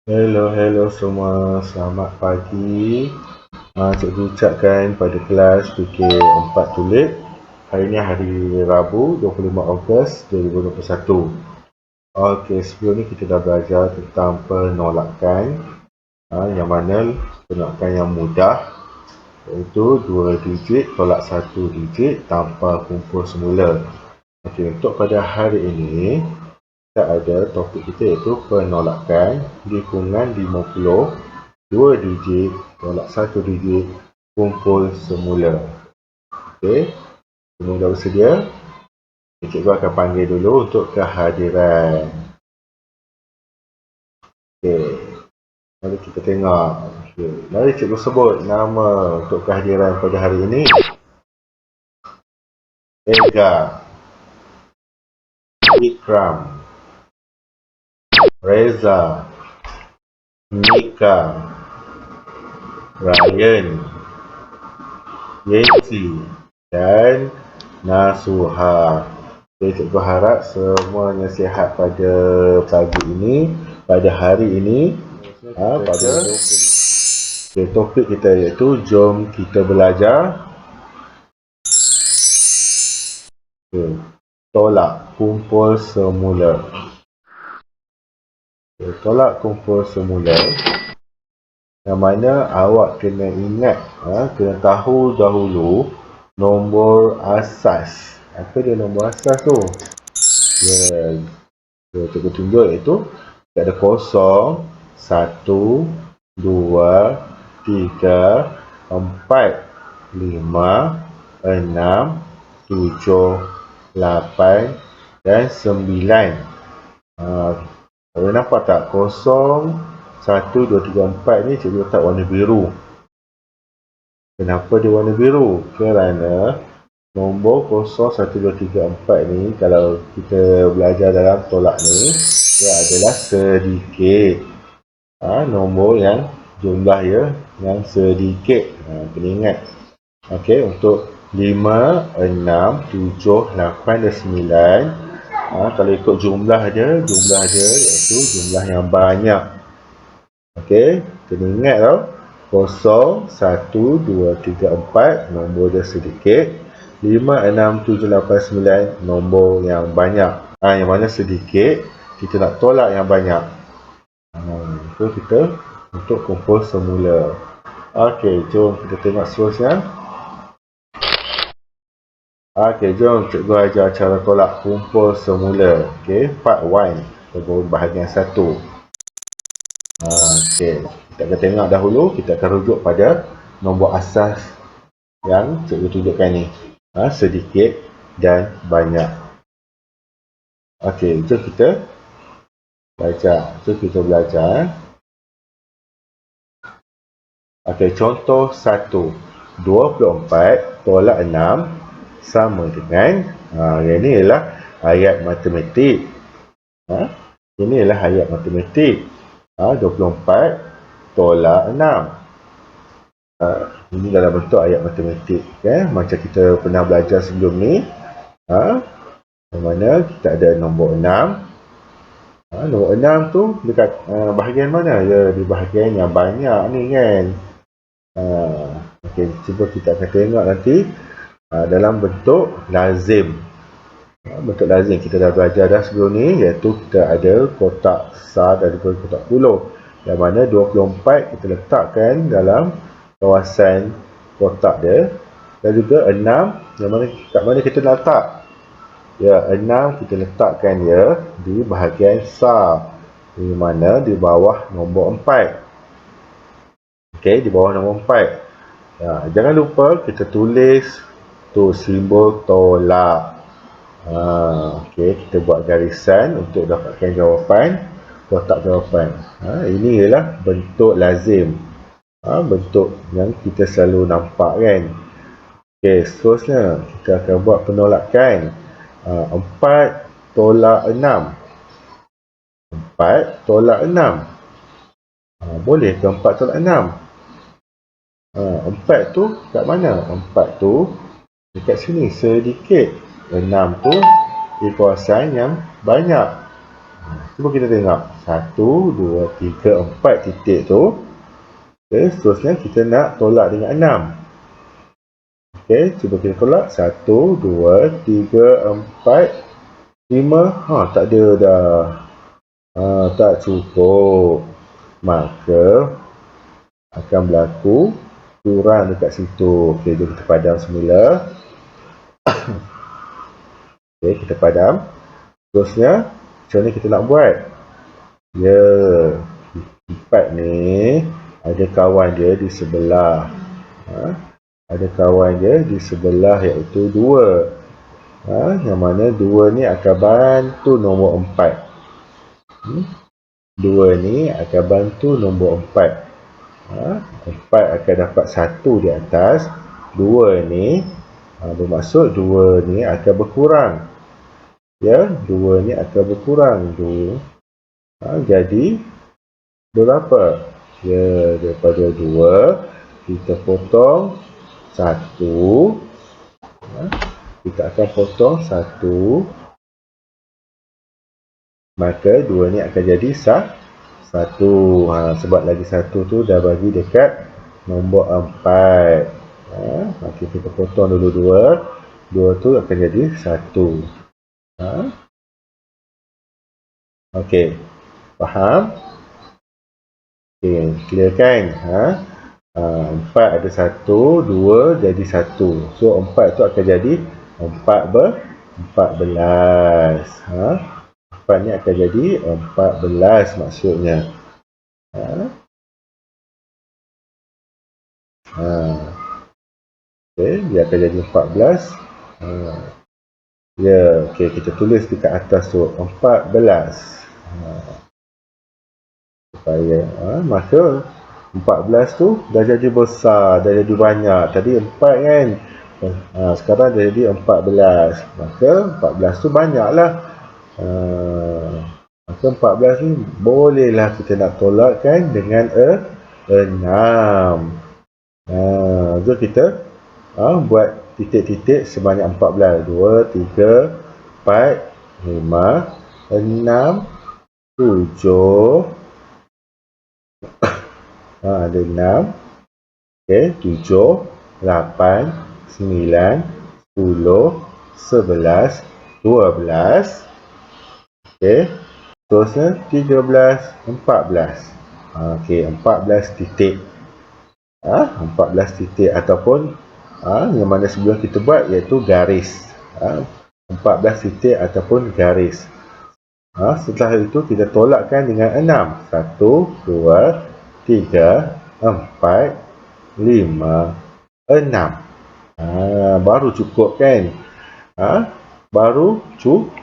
Hello semua, selamat pagi. Cikgu ucapkan pada kelas PK4 Tulik. Hari ini hari Rabu 25 Ogos 2021. Okey, sebelum ni kita dah belajar tentang penolakan. Yang mana penolakan yang mudah, iaitu 2 digit tolak 1 digit tanpa kumpul semula. Okey, untuk pada hari ini kita ada topik kita iaitu penolakan di kurungan 50, 2 digit tolak 1 digit kumpul semula. Okey, semua dah bersedia? Cikgu akan panggil dulu untuk kehadiran. Okey, mari kita tengok. Okey, mari cikgu sebut nama untuk kehadiran pada hari ini. Ega, Ikram, Reza, Mika, Ryan, Yeti dan Nasuha. Okay, cikgu harap semuanya sihat pada pagi ini, pada hari ini. Pada topik kita iaitu jom kita belajar tolak kumpul semula. Tolak kumpul semula, yang mana awak kena ingat, kena tahu dahulu nombor asas. Apa dia nombor asas tu? Cikgu tunjuk iaitu kita ada 0, 1, 2, 3, 4, 5, 6, 7, 8 dan 9. Kalau nampak tak? 0, 1, 2, 3, 4 ni cikgu letak warna biru. Kenapa dia warna biru? Kerana nombor 0, 1, 2, 3, 4 ni, kalau kita belajar dalam tolak ni, dia adalah sedikit. Nombor yang jumlah dia yang sedikit. Kena ingat. Okey, untuk 5, 6, 7, 8 dan 9, kalau ikut jumlah dia iaitu jumlah yang banyak. Okey, kena ingat tau. 0, 1, 2, 3, 4 nombor dia sedikit. 5, 6, 7, 8, 9 nombor yang banyak. Yang mana sedikit, kita nak tolak yang banyak. Itu kita untuk kumpul semula. Okey, jom kita tengok seterusnya. Okey, jom cikgu ajar cara tolak kumpul semula. Okey, part 1 ataupun bahagian 1. Okey, kita akan tengok dahulu, kita akan rujuk pada nombor asas yang cikgu tunjukkan ni. Sedikit dan banyak. Okey, jom kita belajar. Okey, contoh 1. 24 tolak 6 sama dengan, yang ni ialah ayat matematik. Ini ialah ayat matematik. 24 tolak 6. Ini dalam bentuk ayat matematik. Macam kita pernah belajar sebelum ni. Yang mana kita ada nombor 6. Nombor 6 tu dekat bahagian mana? Ya, di bahagian yang banyak ni kan. Okey, cuba kita akan tengok nanti dalam bentuk lazim. Bentuk lazim kita dah belajar dah sebelum ni, iaitu kita ada kotak besar dan juga kotak puluh, yang mana 24 kita letakkan dalam kawasan kotak dia, dan juga 6 yang mana kat mana kita nak letak. Ya, 6 kita letakkan dia di bahagian sar, di mana di bawah nombor 4. Okey, di bawah nombor 4. Jangan lupa kita tulis tu simbol tolak. Okey, kita buat garisan untuk dapatkan jawapan, kotak jawapan. Ini ialah bentuk lazim. Bentuk yang kita selalu nampak kan. Okey, seterusnya kita akan buat penolakan. 4 tolak 6. 4 tolak 6. Boleh ke 4 tolak 6? 4 tu kat mana? 4 tu dekat sini sedikit. 6 tu di kawasan yang banyak. Cuba kita tengok 1, 2, 3, 4 titik tu. Okay, seterusnya kita nak tolak dengan 6. Okay, cuba kita tolak 1, 2, 3, 4, 5. Tak ada dah. Tak cukup. Maka akan berlaku kurang dekat situ. Okay, jom kita padam semula. Okay, kita padam. Terusnya, macam mana kita nak buat? Ya, 4 ni ada kawan dia di sebelah. Ada kawan dia di sebelah iaitu 2. Yang mana 2 ni akan bantu nombor 4. 2 ni akan bantu nombor 4. 4 akan dapat 1 di atas. 2 ni bermaksud 2 ni akan berkurang. Ya, 2 ni akan berkurang. Jadi berapa? Ya, daripada 2 kita potong 1. Kita akan potong 1. Maka 2 ni akan jadi 1. Sebab lagi 1 tu dah bagi dekat nombor 4. Kita potong dulu 2. 2 tu akan jadi 1. Okey, faham? Okey, clear kan? 4 ada 1, 2 jadi 1. So 4 tu akan jadi 14. 4 ni akan jadi 14 maksudnya. Okay, dia akan jadi 14. Ya, okay, kita tulis dekat atas tu 14. Supaya maka 14 tu dah jadi besar, dah jadi banyak. Tadi 4 kan, sekarang dah jadi 14. Maka 14 tu banyak lah. Maka 14 ni bolehlah kita nak tolakkan dengan 6. So kita buat titik-titik sebanyak 14. 2, 3, 4, 5, 6, 7. Ada 6. Okay, 7, 8, 9, 10, 11, 12. Okay, terusnya 13, 14. Okay, 14 titik. 14 titik ataupun yang mana sebelum kita buat iaitu garis. 14 titik ataupun garis. Setelah itu kita tolakkan dengan 6. 1, 2, 3, 4, 5, 6. Baru cukup kan? Baru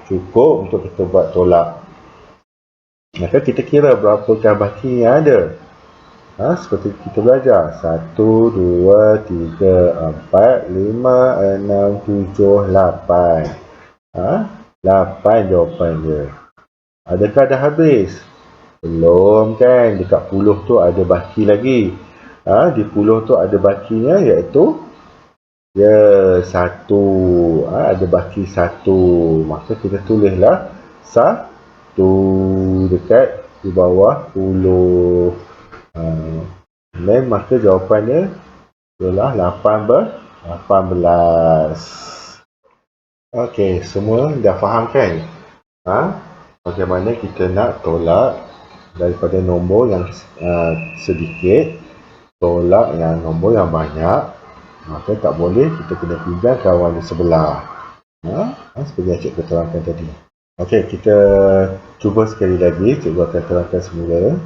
cukup untuk kita buat tolak. Maka kita kira berapakah baki yang ada. Seperti kita belajar 1, 2, 3, 4, 5, 6, 7, 8. 8 jawapan dia. Adakah dah habis? Belum kan, dekat puluh tu ada baki lagi. Di puluh tu ada bakinya iaitu 1. Ada baki 1. Maka kita tulislah 1 dekat di bawah puluh. Dan maka jawapannya ialah 18. Okey, semua dah faham kan? Bagaimana kita nak tolak daripada nombor yang sedikit tolak yang nombor yang banyak. Maka tak boleh kita kena pindah kawan di sebelah. Seperti yang cikgu terangkan tadi. Okey, kita cuba sekali lagi. Cikgu akan terangkan semula.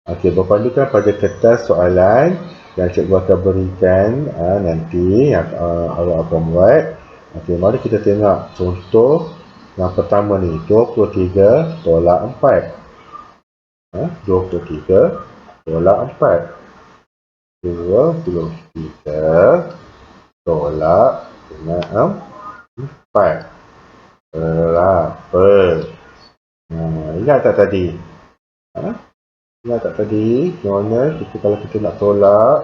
Okey, berpandukan pada kertas soalan yang cikgu akan berikan nanti yang awak akan buat. Okey, mari kita tengok contoh yang pertama ni. 23 tolak 4. 23 tolak 4. 23 tolak dengan 4. Berapa? Ingat tak tadi? Ingat tak tadi? Macam kita kalau kita nak tolak,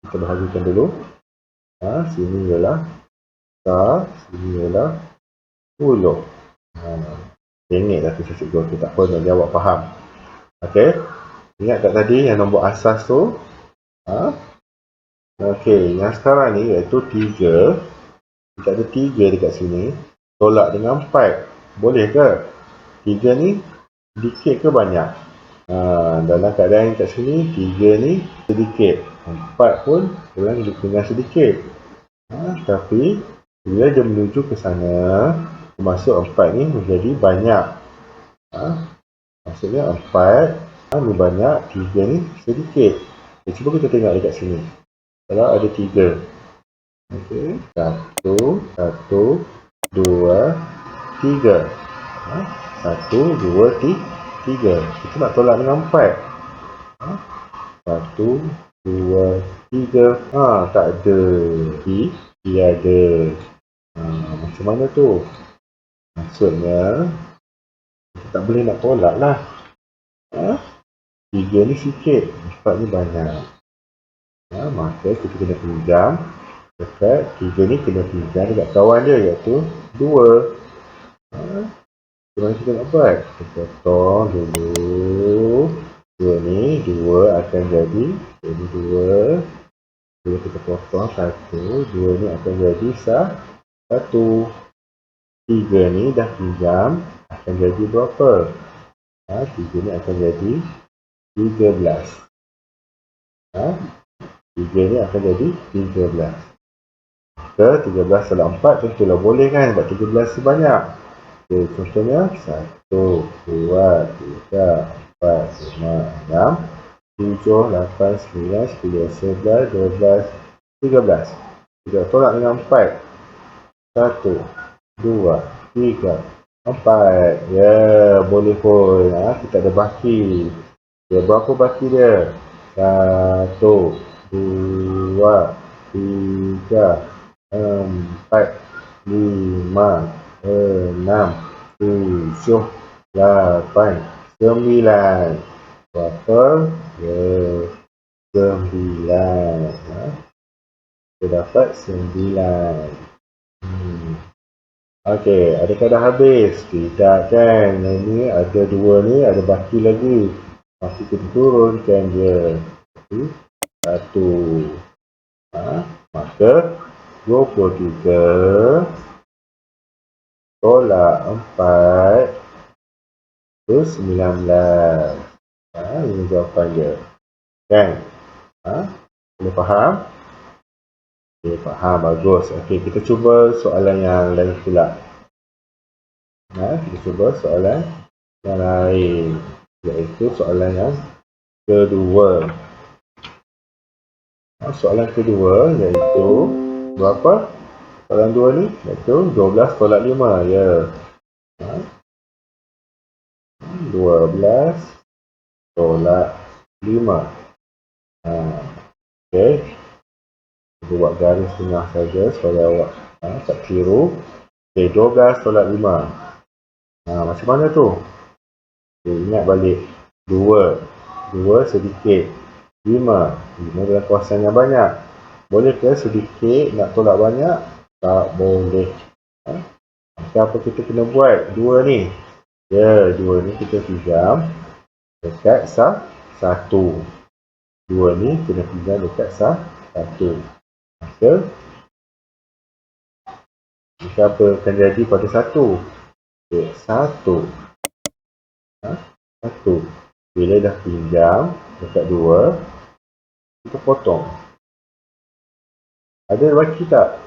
kita bahagikan dulu. Sini ialah sini ialah 10. Pengek lah tu saya cikgu tu, tak apa, nanti awak faham. Okey, ingat tak tadi yang nombor asas tu? Okey, yang sekarang ni iaitu 3. Kita ada 3 dekat sini, tolak dengan 4. Boleh ke? 3 ni sedikit ke banyak? Dalam keadaan kat sini, 3 ni sedikit, 4 pun dengan sedikit. Tapi bila dia menuju ke sana, masuk 4 ni menjadi banyak. Maksudnya 4 ni banyak, 3 ni sedikit. Cuba kita tengok dekat sini. Kalau ada 3, okey, 1, 1, 2, 3. 1, 2, 3. Kita nak tolak dengan 4. 1, 2, 3. Tak ada. Tiada. Macam mana tu? Maksudnya kita tak boleh nak tolak lah. 3 ni sikit, 4 ni banyak. Maka kita kena pinjam dekat 3 ni, kena pinjam dekat kawan dia iaitu 2. Macam mana kita nak buat? Kita potong dulu. 2 ni, 2 akan jadi, ini 2. Bila kita potong 1, 2 ni akan jadi 1. 3 ni dah pinjam, akan jadi berapa? 3 ni akan jadi 13. 3 ni akan jadi 13. Ke 13 tolak 4 tentulah boleh kan, sebab 13 sebanyak. Okay, contohnya 1, 2, 3, 4, 5, 6, 7, 8, 9, 10, 11, 12, 13. Kita tolak dengan 4. 1, 2, 3, 4. Ya, boleh pun. Kita ada baki. Berapa baki dia? 1, 2, 3, 4, 5, 6, 7, 8, 9. Berapa? Ya, 9. Kita dapat 9. Okey, adakah dah habis? Tidak kan? Ini ada 2 ni, ada baki lagi. Baki kita turunkan dia. 1. Maka 23 tolak 4 itu 19. Ini jawapan dia. Kan? Boleh faham? Okay, faham. Bagus. Okey, kita cuba soalan yang lain pula. Kita cuba soalan yang lain, iaitu soalan yang kedua. Soalan kedua iaitu berapa? Soalan 2 ni iaitu 12 tolak 5. Ya. 12 tolak 5. Okey. Kita buat garis tengah saja supaya awak tak keliru. Okey, 12 tolak 5. Macam mana tu? Okay, ingat balik. 2 sedikit. 5 dalam kawasan yang banyak. Boleh ke sedikit nak tolak banyak? Tak boleh. Maka apa kita kena buat? 2 ni. Ya, 2 ni kita pinjam dekat 1. 2 ni kena pinjam dekat 1. Maka apa akan jadi pada 1? 1. 1. Bila dah pinjam dekat 2, kita potong. Ada baki tak?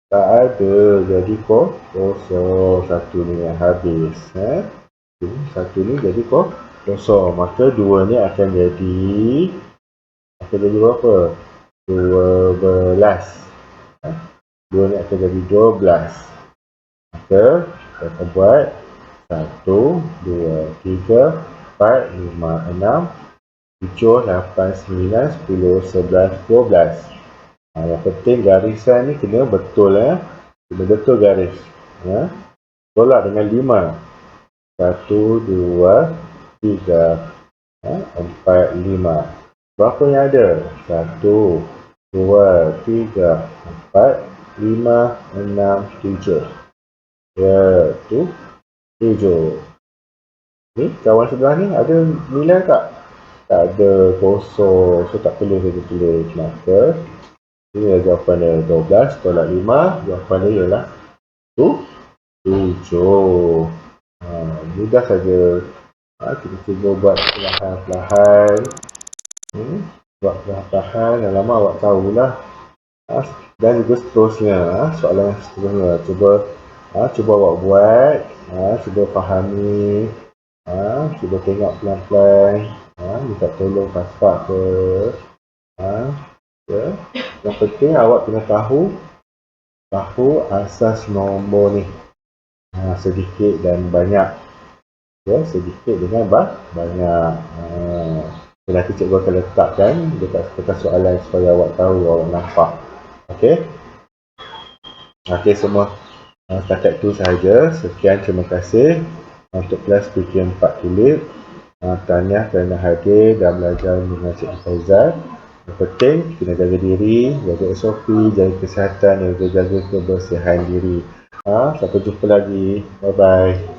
Tak ada. Jadi kosong. 1 ni yang habis. 1 ni jadi kosong. Maka 2 ni akan jadi berapa? 12. 2 ni akan jadi 12. Maka kita akan buat 1, 2, 3, 4, 5, 6, 7, 8, 9, 10, 11, 12. Yang penting garisan ni kena betul. Kena betul garis. Tolak dengan 5. 1, 2, 3, 4, 5. Berapa yang ada? 1, 2, 3, 4, 5, 6, 7. Ya, tu 7. Ni, kawan sebelah ni ada nilai tak? Tak ada, kosong. So tak perlu kita tulis. Maka ini jawapan dia 12 tolak 5. Jawapan dia ialah 7. Mudah saja. Kita cuba buat perlahan-lahan. Buat perlahan-lahan. Lama awak tahulah. Dan juga seterusnya. Soalan seterusnya. Cuba awak buat. Cuba fahami. Cuba tengok pelan-pelan. Minta tolong kakak ke. Yang penting awak kena tahu asas nombor ni. Sedikit dan banyak. Sedikit dengan banyak. Nanti cikgu akan letakkan dekat soalan supaya awak tahu, awak nampak. Okey semua. Setakat itu sahaja. Sekian, terima kasih untuk kelas PKM 4 Tulip. Tahniah kerana hadir dan belajar dengan Cikgu Faizal. Yang penting, kena jaga diri, jaga SOP, jaga kesihatan dan jaga kebersihan diri. Sampai jumpa lagi. Bye-bye.